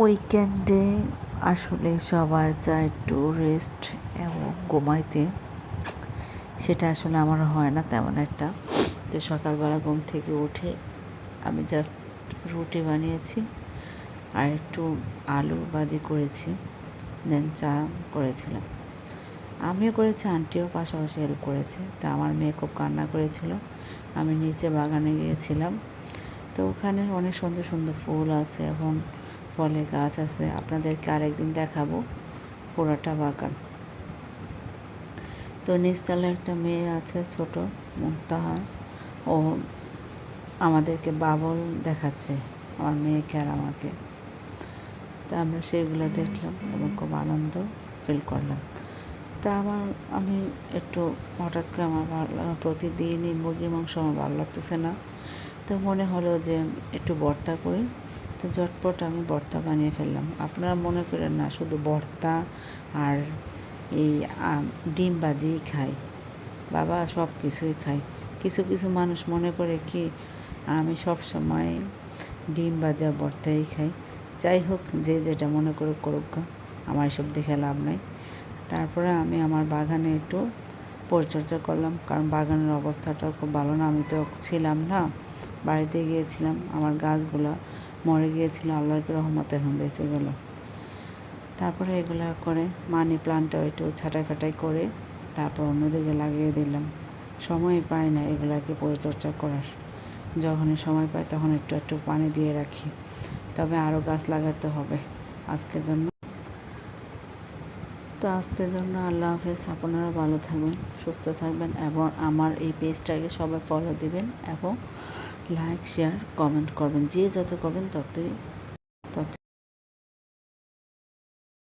উইকেন্ডে আসলে সবাই চায় একটু রেস্ট এবং ঘুমাইতে। সেটা আসলে আমার হয় না তেমন একটা। তো সকালবেলা ঘুম থেকে উঠে আমি জাস্ট রুটি বানিয়েছি আর একটু আলু ভাজি করেছি, দেন চা করেছিলাম। আমিও করেছি, আন্টিও পাশাপাশি হেল্প করেছে। তা আমার মেয়ে খুব কান্না করেছিল। আমি নিচে বাগানে গিয়েছিলাম। তো ওখানে অনেক সুন্দর সুন্দর ফুল আছে এবং ফলের গাছ আছে। আপনাদেরকে আরেকদিন দেখাবো পুরোটা বাগান। তো নিচতলায় একটা মেয়ে আছে ছোট, মুক্তাহা। ও আমাদেরকে বাবল দেখাচ্ছে, আমার মেয়েকে আর আমাকে। তা আমরা সেগুলো দেখলাম এবং খুব আনন্দ ফিল করলাম। তা আমি একটু হঠাৎ করে আমার প্রতিদিনই মুরগির মাংস আমার ভালো লাগতেছে না। তো মনে হলো যে একটু ভর্তা করি। তো ঝটপট আমি ভর্তা বানিয়ে ফেললাম। আপনারা মনে করেন না শুধু ভর্তা আর এই ডিম ভাজিই খাই, বাবা সব কিছুই খাই। কিছু কিছু মানুষ মনে করে কি আমি সব সময় ডিম ভাজা ভর্তাই খাই। যাই হোক, যে যেটা মনে করে করুক, আমার এসব দেখে লাভ নাই। তারপরে আমি আমার বাগানে একটু পরিচর্যা করলাম, কারণ বাগানের অবস্থাটা খুব ভালো না। আমি তো ছিলাম না, বাড়িতে গিয়েছিলাম। আমার গাছগুলো মরে গিয়েছিলো, আল্লাহর রহমতে এখন বেঁচে গেল। তারপরে এগুলো করে মানি প্লান্টটাও একটু ছাঁটাই করে তারপর অন্যদিকে লাগিয়ে দিলাম। সময় পাই না এগুলাকে পরিচর্যা করার। যখনই সময় পাই তখন একটু একটু পানি দিয়ে রাখি। তবে আরও গাছ লাগাতে হবে। আজকের জন্য আল্লাহ হাফেজ। আপনারা ভালো থাকবেন, সুস্থ থাকবেন এবং আমার এই পেজটাকে সবাই ফলো দিবেন এবং লাইক, শেয়ার, কমেন্ট করবেন। যে যত করবেন ততই